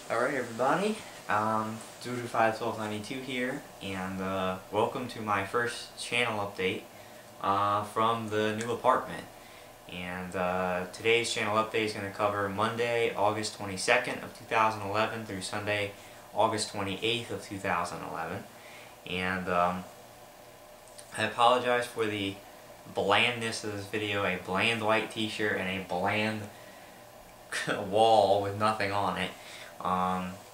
Alright everybody, Doodoo51292 here, and welcome to my first channel update from the new apartment. And today's channel update is going to cover Monday, August 22nd of 2011 through Sunday, August 28th of 2011. And I apologize for the blandness of this video, a bland white t-shirt and a bland wall with nothing on it.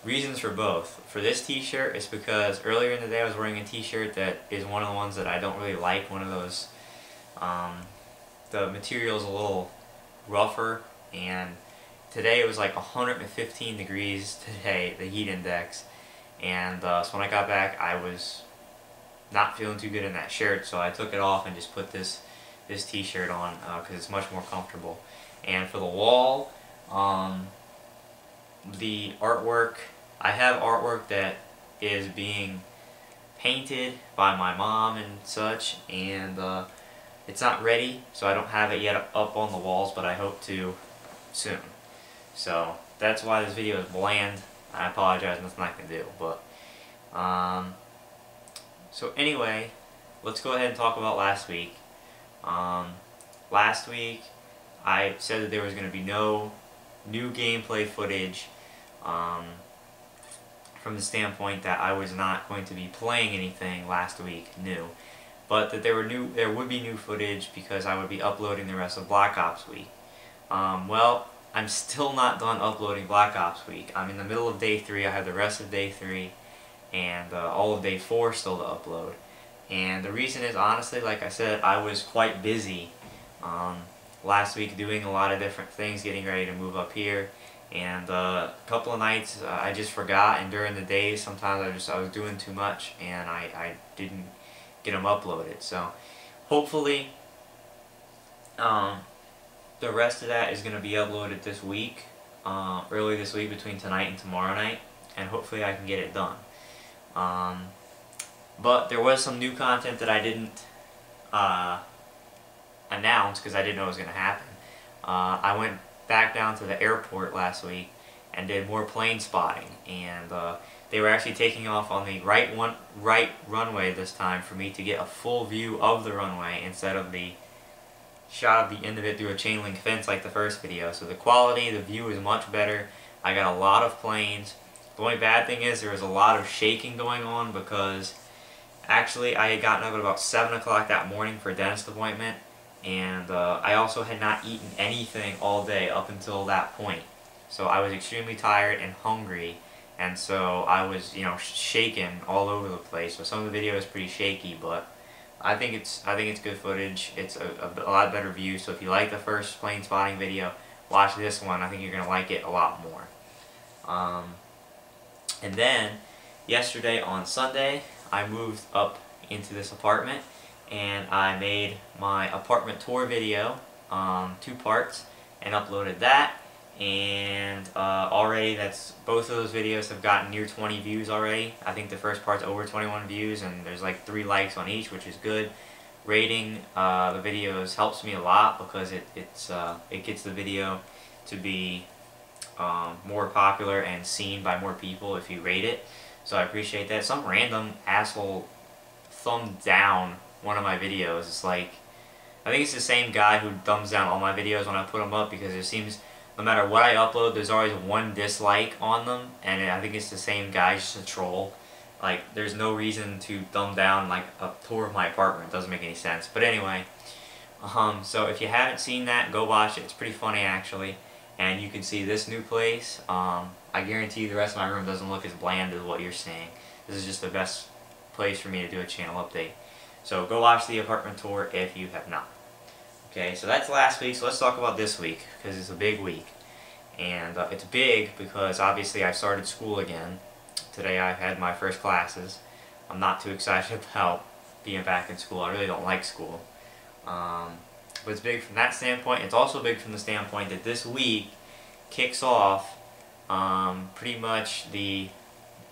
Reasons for both. For this t-shirt, it's because earlier in the day I was wearing a t-shirt that is one of the ones that I don't really like. One of those, the material's a little rougher, and today it was like 115 degrees today, the heat index, and so when I got back I was not feeling too good in that shirt, so I took it off and just put this t-shirt on because it's much more comfortable. And for the wall, the artwork, I have artwork that is being painted by my mom and such, and it's not ready, so I don't have it yet up on the walls, but I hope to soon. So that's why this video is bland. I apologize, nothing I can do. But so anyway, let's go ahead and talk about last week. Last week I said that there was going to be no new gameplay footage from the standpoint that I was not going to be playing anything last week new, but that there would be new footage because I would be uploading the rest of Black Ops Week. Well, I'm still not done uploading Black Ops Week. I'm in the middle of day 3. I have the rest of day 3 and all of day 4 still to upload. And the reason is, honestly, like I said, I was quite busy last week doing a lot of different things, getting ready to move up here, and a couple of nights I just forgot, and during the days sometimes I was doing too much and I didn't get them uploaded. So hopefully the rest of that is going to be uploaded this week, early this week, between tonight and tomorrow night, and hopefully I can get it done. But there was some new content that I didn't announce because I didn't know it was going to happen. I went back down to the airport last week and did more plane spotting, and they were actually taking off on the right runway this time for me to get a full view of the runway instead of the shot of the end of it through a chain link fence like the first video. So the quality, the view is much better. I got a lot of planes. The only bad thing is there was a lot of shaking going on because actually I had gotten up at about 7 o'clock that morning for a dentist appointment, and I also had not eaten anything all day up until that point. So I was extremely tired and hungry, and so I was, shaking all over the place. So some of the video is pretty shaky, but I think it's good footage. It's a lot better view. So if you like the first plane spotting video, watch this one. I think you're gonna like it a lot more. And then yesterday on Sunday, I moved up into this apartment, and I made my apartment tour video, 2 parts, and uploaded that. And already both of those videos have gotten near 20 views already. I think the first part's over 21 views, and there's like 3 likes on each, which is good. Rating the videos helps me a lot because it gets the video to be more popular and seen by more people if you rate it. So I appreciate that. Some random asshole thumbed down one of my videos. It's like, I think it's the same guy who thumbs down all my videos when I put them up, because it seems no matter what I upload, there's always 1 dislike on them, and I think it's the same guy, just a troll. Like, there's no reason to thumb down like a tour of my apartment. It doesn't make any sense. But anyway, so if you haven't seen that, go watch it. It's pretty funny actually, and you can see this new place. I guarantee you the rest of my room doesn't look as bland as what you're seeing. This is just the best place for me to do a channel update. So go watch the apartment tour if you have not. Okay, so that's last week, so let's talk about this week, because it's a big week. And it's big because obviously I started school again. Today I had my first classes. I'm not too excited about being back in school. I really don't like school. But it's big from that standpoint. It's also big from the standpoint that this week kicks off pretty much the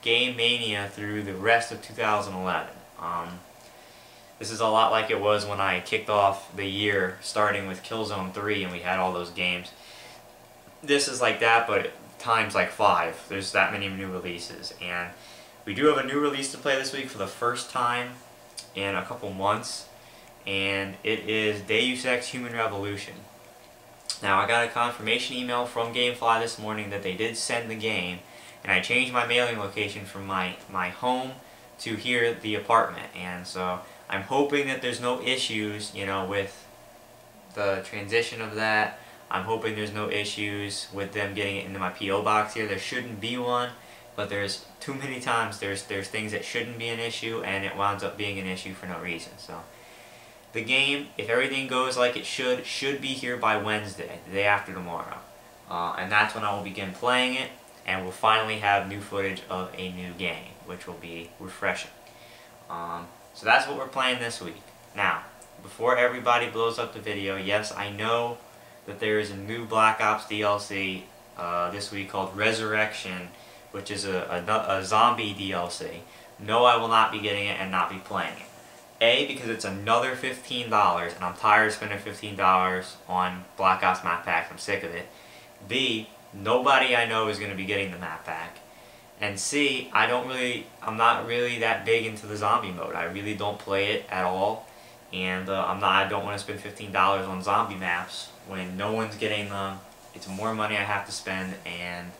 Game Mania through the rest of 2011. This is a lot like it was when I kicked off the year starting with Killzone 3 and we had all those games. This is like that, but times like 5. There's that many new releases, and we do have a new release to play this week for the first time in a couple months, and it is Deus Ex Human Revolution. Now, I got a confirmation email from GameFly this morning that they did send the game, and I changed my mailing location from my home to here at the apartment, and so I'm hoping that there's no issues, you know, with the transition of that. I'm hoping there's no issues with them getting it into my P.O. box here. There shouldn't be one, but there's too many times there's things that shouldn't be an issue, and it winds up being an issue for no reason. So the game, if everything goes like it should be here by Wednesday, the day after tomorrow. And that's when I will begin playing it, and we'll finally have new footage of a new game, which will be refreshing. So that's what we're playing this week. Now, before everybody blows up the video, yes, I know that there is a new Black Ops DLC this week called Resurrection, which is a zombie DLC. No, I will not be getting it and not be playing it. A, because it's another $15, and I'm tired of spending $15 on Black Ops map packs. I'm sick of it. B, nobody I know is going to be getting the map pack. And C, I'm not really that big into the zombie mode. I really don't play it at all, and I don't want to spend $15 on zombie maps when no one's getting them. It's more money I have to spend, and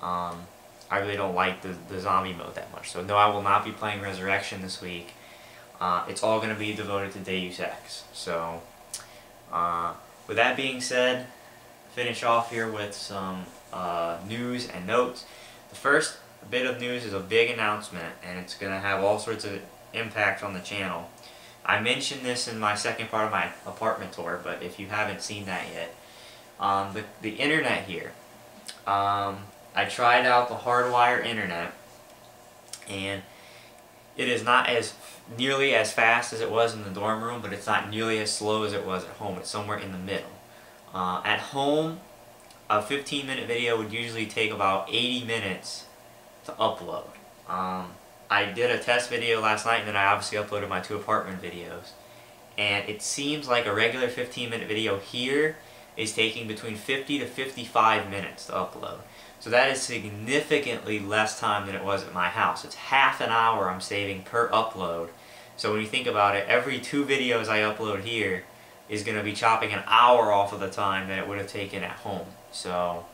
I really don't like the zombie mode that much. So no, I will not be playing Resurrection this week. It's all going to be devoted to Deus Ex. So, with that being said, finish off here with some news and notes. The first bit of news is a big announcement, and it's going to have all sorts of impact on the channel. I mentioned this in my second part of my apartment tour, but if you haven't seen that yet, the internet here. I tried out the hardwire internet, and it is not nearly as fast as it was in the dorm room, but it's not nearly as slow as it was at home. It's somewhere in the middle. At home, a 15-minute video would usually take about 80 minutes to upload. I did a test video last night, and then I obviously uploaded my 2 apartment videos. And it seems like a regular 15-minute video here is taking between 50 to 55 minutes to upload. So that is significantly less time than it was at my house. It's half an hour I'm saving per upload. So when you think about it, every 2 videos I upload here is going to be chopping an hour off of the time that it would have taken at home. So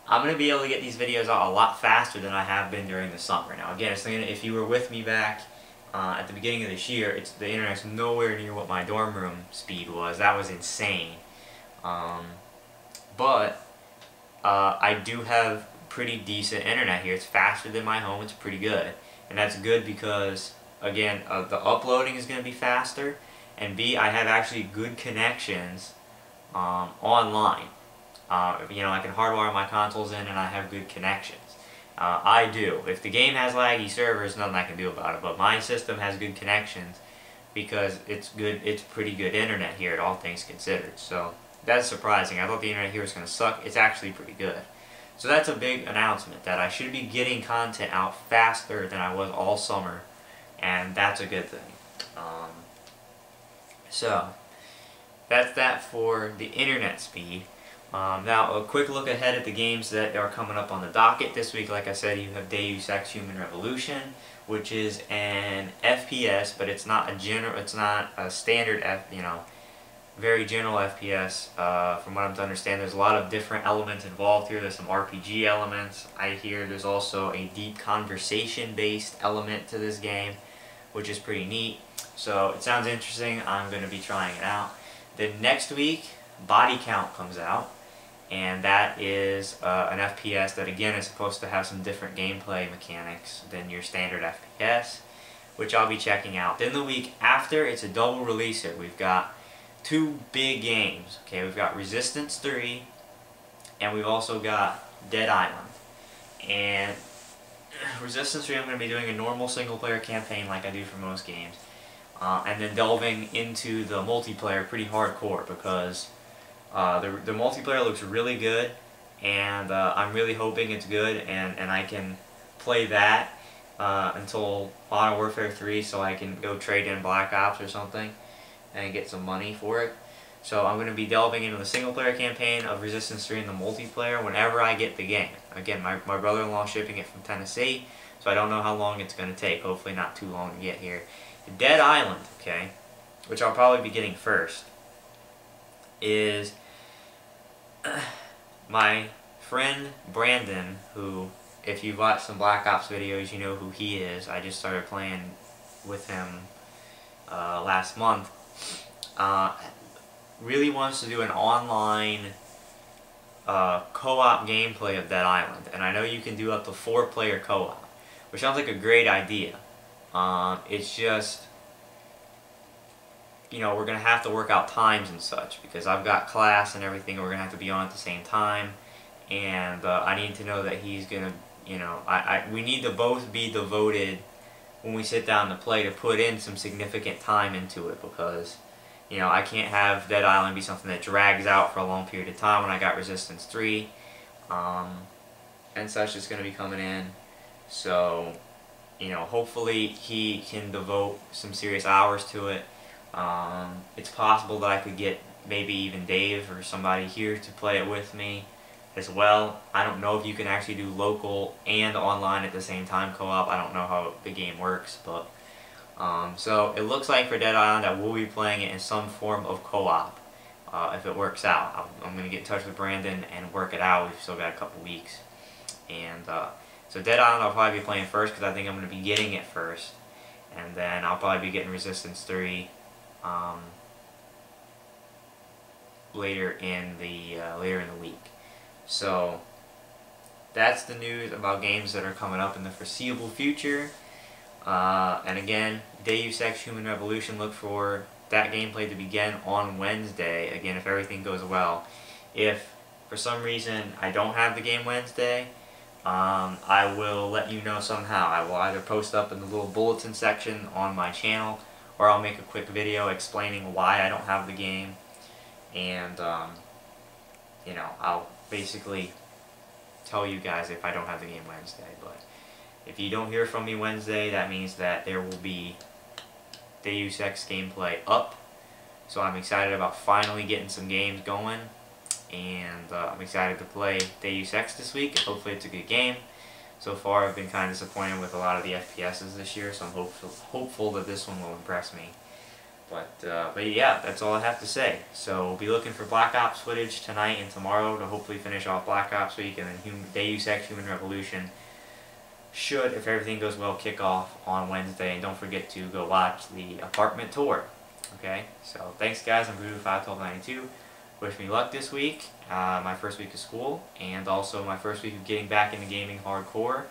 I'm going to be able to get these videos out a lot faster than I have been during the summer. Now again, if you were with me back at the beginning of this year, the internet's nowhere near what my dorm room speed was. That was insane. But I do have pretty decent internet here. It's faster than my home. It's pretty good. And that's good because, again, the uploading is going to be faster, and B, I have actually good connections online. You know, I can hardwire my consoles in, and I have good connections. I do. If the game has laggy servers, nothing I can do about it, but my system has good connections because it's pretty good internet here, all things considered. So that's surprising. I thought the internet here was going to suck. It's actually pretty good. So that's a big announcement, that I should be getting content out faster than I was all summer, and that's a good thing. So that's that for the internet speed. Now a quick look ahead at the games that are coming up on the docket this week. Like I said, you have Deus Ex Human Revolution, which is an FPS, but it's not a standard very general FPS. From what I'm to understand, there's a lot of different elements involved here. There's some RPG elements. I hear there's also a deep conversation-based element to this game, which is pretty neat. So it sounds interesting. I'm going to be trying it out. Then next week, Body Count comes out, and that is an FPS that again is supposed to have some different gameplay mechanics than your standard FPS, which I'll be checking out. Then the week after, it's a double releaser. We've got 2 big games. Okay, we've got Resistance 3, and we've also got Dead Island. And Resistance 3, I'm going to be doing a normal single-player campaign like I do for most games, and then delving into the multiplayer pretty hardcore, because the multiplayer looks really good, and I'm really hoping it's good, and I can play that until Modern Warfare 3, so I can go trade in Black Ops or something and get some money for it. So I'm going to be delving into the single-player campaign of Resistance 3 and the multiplayer whenever I get the game. Again, my brother-in-law is shipping it from Tennessee, so I don't know how long it's going to take. Hopefully not too long to get here. Dead Island, okay, which I'll probably be getting first, is my friend Brandon, who, if you've watched some Black Ops videos, you know who he is. I just started playing with him last month. Really wants to do an online co-op gameplay of Dead Island, and I know you can do up to 4-player co-op, which sounds like a great idea. It's just, you know, we're going to have to work out times and such, because I've got class and everything, we're going to have to be on at the same time, and I need to know that he's going to, you know, we need to both be devoted when we sit down to play, to put in some significant time into it, because, you know, I can't have Dead Island be something that drags out for a long period of time when I got Resistance 3 and such is going to be coming in. So, you know, hopefully he can devote some serious hours to it. It's possible that I could get maybe even Dave or somebody here to play it with me as well. I don't know if you can actually do local and online at the same time co-op. I don't know how the game works, but so it looks like for Dead Island I will be playing it in some form of co-op if it works out. I'm going to get in touch with Brandon and work it out. We've still got a couple weeks. And so Dead Island I'll probably be playing first, because I think I'm going to be getting it first. And then I'll probably be getting Resistance 3 later in the week. So that's the news about games that are coming up in the foreseeable future. And again, Deus Ex Human Revolution, look for that gameplay to begin on Wednesday, again if everything goes well. If for some reason I don't have the game Wednesday, I will let you know somehow. I will either post up in the little bulletin section on my channel, or I'll make a quick video explaining why I don't have the game, and you know, I'll basically tell you guys if I don't have the game Wednesday. But if you don't hear from me Wednesday, that means that there will be Deus Ex gameplay up. So I'm excited about finally getting some games going, and I'm excited to play Deus Ex this week, and hopefully it's a good game. So far I've been kind of disappointed with a lot of the FPSs this year, so I'm hopeful that this one will impress me. But yeah, that's all I have to say. So we'll be looking for Black Ops footage tonight and tomorrow to hopefully finish off Black Ops week, and then Deus Ex Human Revolution should, if everything goes well, kick off on Wednesday. And don't forget to go watch the apartment tour. Okay, so thanks guys, I'm Voodoo51292. Wish me luck this week, my first week of school, and also my first week of getting back into gaming hardcore,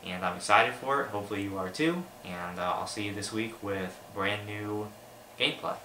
and I'm excited for it. Hopefully you are too, and I'll see you this week with brand new gameplay.